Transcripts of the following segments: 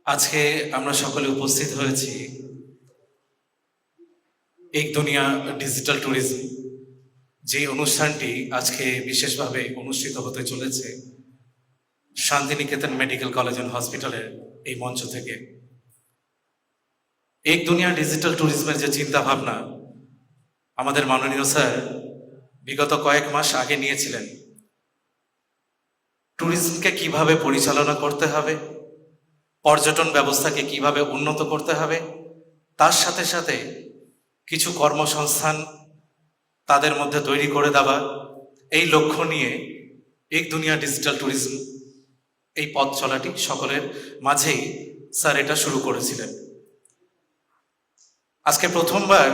আজকে আমরা সকলে উপস্থিত হয়েছি এক দুনিয়া ডিজিটাল ট্যুরিজম যে অনুষ্ঠানটি আজকে বিশেষভাবে অনুষ্ঠিত হতে চলেছে শান্তিনিকেতন মেডিকেল কলেজ অ্যান্ড হসপিটালের এই মঞ্চ থেকে। এক দুনিয়া ডিজিটাল ট্যুরিজমের যে চিন্তা ভাবনা আমাদের মাননীয় স্যার বিগত কয়েক মাস আগে নিয়েছিলেন, ট্যুরিজমকে কিভাবে পরিচালনা করতে হবে, পর্যটন ব্যবস্থাকে কিভাবে উন্নত করতে হবে, তার সাথে সাথে কিছু কর্মসংস্থান তাদের মধ্যে তৈরি করে দেওয়া, এই লক্ষ্য নিয়ে এক দুনিয়া ডিজিটাল ট্যুরিজম এই পথ চলাটি সকলের মাঝেই স্যার এটা শুরু করেছিলেন। আজকে প্রথমবার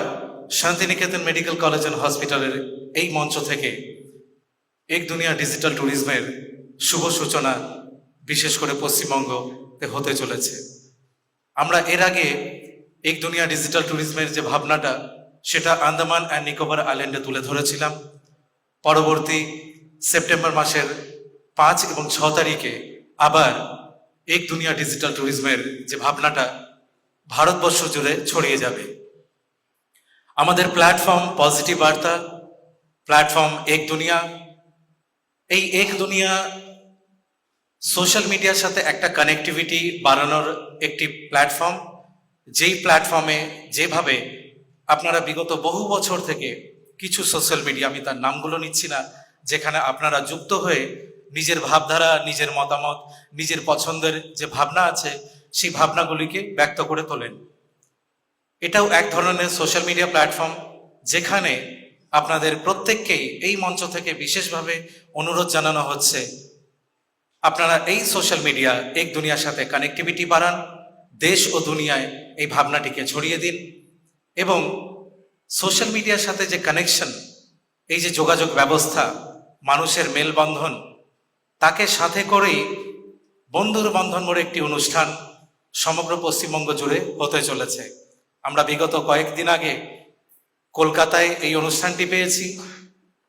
শান্তিনিকেতন মেডিকেল কলেজ অ্যান্ড হসপিটালের এই মঞ্চ থেকে এক দুনিয়া ডিজিটাল ট্যুরিজমের শুভ সূচনা বিশেষ করে পশ্চিমবঙ্গতে হতে চলেছে। আমরা এর আগে এক দুনিয়া ডিজিটাল ট্যুরিজমের যে ভাবনাটা সেটা আন্দামান অ্যান্ড নিকোবর আইল্যান্ডে তুলে ধরেছিলাম। পরবর্তী সেপ্টেম্বর মাসের 5 এবং 6 তারিখে আবার এক দুনিয়া ডিজিটাল ট্যুরিজমের যে ভাবনাটা ভারতবর্ষ জুড়ে ছড়িয়ে যাবে। আমাদের প্ল্যাটফর্ম পজিটিভ বার্তা, প্ল্যাটফর্ম এক দুনিয়া, এই এক দুনিয়া সোশ্যাল মিডিয়ার সাথে একটা কানেক্টিভিটি বাড়ানোর একটি প্ল্যাটফর্ম, যেই প্ল্যাটফর্মে যেভাবে আপনারা বিগত বহু বছর থেকে কিছু সোশ্যাল মিডিয়া, আমি তার নামগুলো নিচ্ছি না, যেখানে আপনারা যুক্ত হয়ে নিজের ভাবধারা, নিজের মতামত, নিজের পছন্দের যে ভাবনা আছে সেই ভাবনাগুলিকে ব্যক্ত করে তোলেন। এটাও এক ধরনের সোশ্যাল মিডিয়া প্ল্যাটফর্ম, যেখানে আপনাদের প্রত্যেককেই এই মঞ্চ থেকে বিশেষভাবে অনুরোধ জানানো হচ্ছে আপনারা এই সোশ্যাল মিডিয়া এক দুনিয়ার সাথে কানেক্টিভিটি বাড়ান, দেশ ও দুনিয়ায় এই ভাবনাটিকে ছড়িয়ে দিন এবং সোশ্যাল মিডিয়ার সাথে যে কানেকশন, এই যে যোগাযোগ ব্যবস্থা, মানুষের মেলবন্ধন, তাকে সাথে করেই বন্ধুর বন্ধন মোড়ে একটি অনুষ্ঠান সমগ্র পশ্চিমবঙ্গ জুড়ে হতে চলেছে। আমরা বিগত কয়েকদিন আগে কলকাতায় এই অনুষ্ঠানটি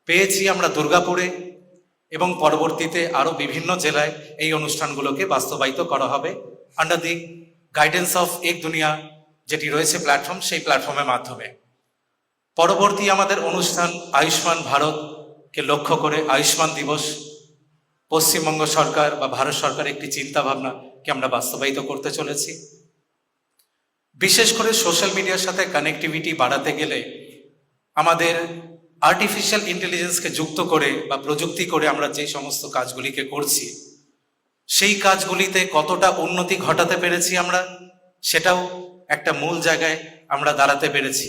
পেয়েছি আমরা দুর্গাপুরে, এবং পরবর্তীতে আরো বিভিন্ন জেলায় এই অনুষ্ঠানগুলোকে বাস্তবায়িত করা হবে আন্ডার দি গাইডেন্স অফ এক দুনিয়া, যেটি রয়েছে প্ল্যাটফর্ম, সেই প্ল্যাটফর্মের মাধ্যমে। পরবর্তী আমাদের অনুষ্ঠান আয়ুষ্মান ভারতকে লক্ষ্য করে আয়ুষ্মান দিবস, পশ্চিমবঙ্গ সরকার বা ভারত সরকার একটি চিন্তা ভাবনাকে আমরা বাস্তবায়িত করতে চলেছি। বিশেষ করে সোশ্যাল মিডিয়ার সাথে কানেক্টিভিটি বাড়াতে গেলে আমাদের আর্টিফিশিয়াল ইন্টেলিজেন্সকে যুক্ত করে বা প্রযুক্তি করে আমরা যে সমস্ত কাজগুলিকে করছি, সেই কাজগুলিতে কতটা উন্নতি ঘটাতে পেরেছি আমরা, সেটাও একটা মূল জায়গায় আমরা দাঁড়াতে পেরেছি।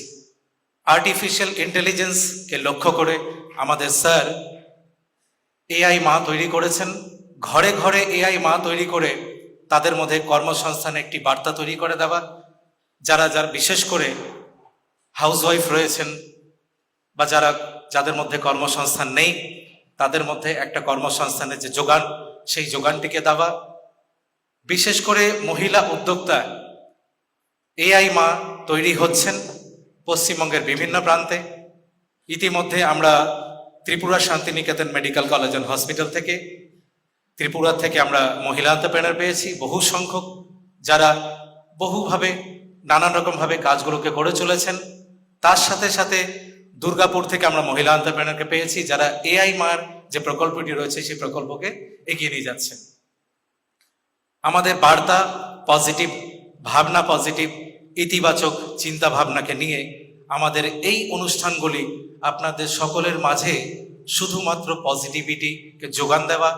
আর্টিফিশিয়াল ইন্টেলিজেন্সকে লক্ষ্য করে আমাদের স্যার এআই মা তৈরি করেছেন। ঘরে ঘরে এআই মা তৈরি করে তাদের মধ্যে কর্মসংস্থানের একটি বার্তা তৈরি করে দেওয়া, যারা বিশেষ করে হাউসওয়াইফ রয়েছেন বা যাদের মধ্যে কর্মসংস্থান নেই, তাদের মধ্যে একটা কর্মসংস্থানের যে যোগান, সেই যোগানটিকে দেওয়া। বিশেষ করে মহিলা উদ্যোক্তা এআই মা তৈরি হচ্ছেন পশ্চিমবঙ্গের বিভিন্ন প্রান্তে। ইতিমধ্যে আমরা Tripura Santiniketan medical college and hospital থেকে, ত্রিপুরা থেকে আমরা মহিলা এন্টারপ্রেনার পেয়েছি বহু সংখ্যক, যারা বহুভাবে নানান রকমভাবে কাজগুলোকে করে চলেছেন। তার সাথে সাথে দুর্গাপুর থেকে আমরা মহিলা এন্টারপ্রেনারকে পেয়েছি, যারা এআই মার যে প্রকল্পটি রয়েছে সেই প্রকল্পকে এগিয়ে নিয়ে যাচ্ছেন। আমাদের বার্তা পজিটিভ, ভাবনা পজিটিভ, ইতিবাচক চিন্তা ভাবনাকে নিয়ে আমাদের এই অনুষ্ঠানগুলি আপনাদের সকলের মাঝে শুধুমাত্র পজিটিভিটিকে যোগান দেওয়া,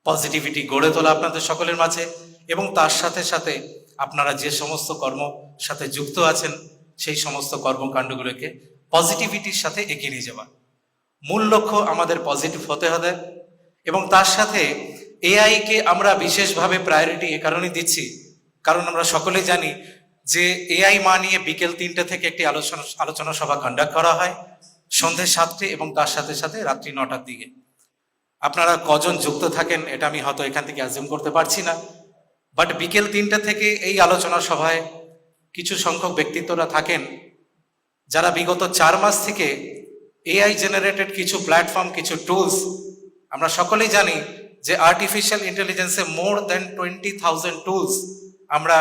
পজিটিভিটি গড়ে তোলা আপনাদের সকলের মাঝে, এবং তার সাথে সাথে আপনারা যে সমস্ত কর্ম সাথে যুক্ত আছেন সেই সমস্ত কর্মকাণ্ডগুলোকে পজিটিভিটির সাথে এগিয়ে নিয়ে যাওয়া। মূল লক্ষ্য আমাদের পজিটিভ হতে হবে, এবং তার সাথে এআইকে আমরা বিশেষভাবে প্রায়োরিটি এ কারণে দিচ্ছি কারণ আমরা সকলেই জানি যে এআই মা নিয়ে বিকেল 3টে থেকে একটি আলোচনা সভা কন্ডাক্ট করা হয় সন্ধ্যে 7টে এবং তার সাথে সাথে রাত্রি 9টার দিকে। আপনারা কজন যুক্ত থাকেন এটা আমি হয়তো এখান থেকে অ্যাজিউম করতে পারছি না, বাট বিকেল 3টে থেকে এই আলোচনা সভায় কিছু সংখ্যক ব্যক্তিত্বরা থাকেন যারা বিগত 4 মাস থেকে এআই জেনারেটেড কিছু প্ল্যাটফর্ম, কিছু টুলস, আমরা সকলেই জানি যে আর্টিফিশিয়াল ইন্টেলিজেন্সে মোর দেন 20,000 টুলস আমরা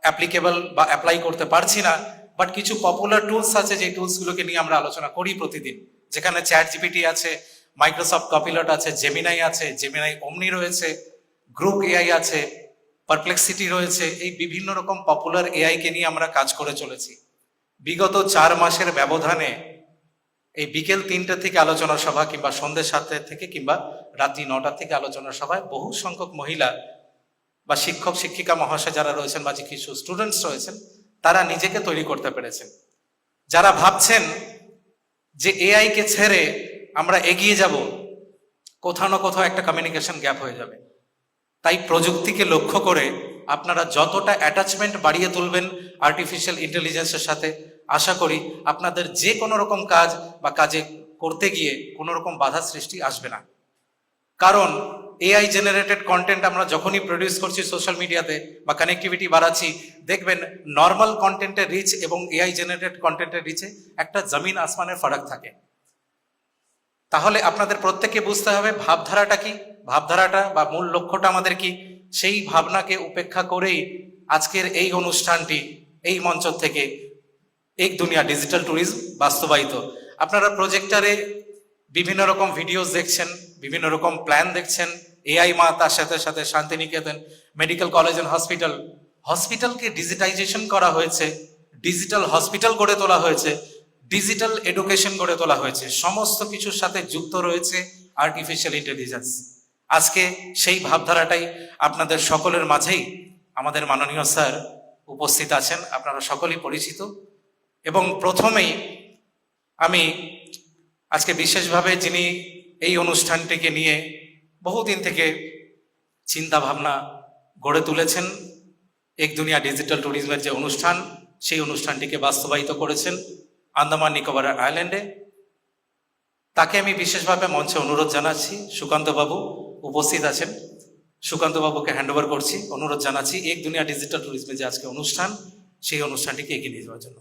অ্যাপ্লিকেবল বা অ্যাপ্লাই করতে পারছি না, বাট কিছু পপুলার টুলস আছে যে টুলসগুলোকে নিয়ে আমরা আলোচনা করি প্রতিদিন, যেখানে চ্যাট জিপিটি আছে, মাইক্রোসফট কপিলট আছে, জেমিনাই ওমনি রয়েছে, গ্রুপ এআই আছে, পারপ্লেক্সিটি রয়েছে। এই বিভিন্ন রকম পপুলার এআই কে নিয়ে আমরা কাজ করে চলেছি। বিগত 4 মাসের ব্যবধানে এই বিকেল 3টে থেকে আলোচনা সভা কিংবা সন্ধ্যে 7টে থেকে কিংবা রাত্রি 9টা থেকে আলোচনা সভায় বহু সংখ্যক মহিলা বা শিক্ষক শিক্ষিকা মহাশয় যারা রয়েছেন বা কিছু স্টুডেন্টস রয়েছেন, তারা নিজেকে তৈরি করতে পেরেছেন। যারা ভাবছেন যে এআই কে ছেড়ে আমরা এগিয়ে যাব, কোথাও না কোথাও একটা কমিউনিকেশন গ্যাপ হয়ে যাবে। তাই প্রযুক্তিকে লক্ষ্য করে আপনারা যতটা অ্যাটাচমেন্ট বাড়িয়ে তুলবেন আর্টিফিশিয়াল ইন্টেলিজেন্সের সাথে, আশা করি আপনাদের যে কোনো রকম কাজ বা কাজে করতে গিয়ে কোনো রকম বাধা সৃষ্টি আসবে না। কারণ এআই জেনারেটেড কন্টেন্ট আমরা যখনই প্রডিউস করছি সোশ্যাল মিডিয়াতে বা কানেক্টিভিটি বাড়াচ্ছি, দেখবেন নর্মাল কন্টেন্টের রিচ এবং এআই জেনারেটেড কন্টেন্টের রিচে একটা জমিন আসমানের ফারাক থাকে। তাহলে আপনাদের প্রত্যেককে বুঝতে হবে ভাবধারাটা কি, ভাবধারাটা বা মূল লক্ষ্যটা আমাদের কি। সেই ভাবনাকে উপেক্ষা করেই আজকের এই অনুষ্ঠানটি এই মঞ্চ থেকে এক দুনিয়া ডিজিটাল ট্যুরিজম বাস্তবায়িত। আপনারা প্রজেক্টরে বিভিন্ন রকম ভিডিওস দেখছেন, বিভিন্ন রকম প্ল্যান দেখছেন। এআই মা, তার সাথে সাথে শান্তিনিকেতন মেডিকেল কলেজ অ্যান্ড হসপিটালকে ডিজিটাইজেশন করা হয়েছে, ডিজিটাল হসপিটাল গড়ে তোলা হয়েছে, ডিজিটাল এডুকেশন গড়ে তোলা হয়েছে। সমস্ত কিছুর সাথে যুক্ত রয়েছে আর্টিফিশিয়াল ইন্টেলিজেন্স। আজকে সেই ভাবধারাটাই আপনাদের সকলের মাঝেই আমাদের মাননীয় স্যার উপস্থিত আছেন, আপনারা সকলেই পরিচিত। এবং প্রথমেই আমি আজকে বিশেষভাবে যিনি এই অনুষ্ঠানটিকে নিয়ে বহুদিন থেকে চিন্তা ভাবনা গড়ে তুলেছেন, এক দুনিয়া ডিজিটাল ট্যুরিজমের যে অনুষ্ঠান, সেই অনুষ্ঠানটিকে বাস্তবায়িত করেছেন আন্দামান নিকোবর আইল্যান্ডে, তাকে আমি বিশেষভাবে মঞ্চে অনুরোধ জানাচ্ছি। সুকান্ত বাবু উপস্থিত আছেন, সুকান্ত বাবুকে হ্যান্ডওভার করছি, অনুরোধ জানাচ্ছি এক দুনিয়া ডিজিটাল ট্যুরিজমের যে আজকে অনুষ্ঠান, সেই অনুষ্ঠানটিকে এগিয়ে নিয়ে যাওয়ার জন্য।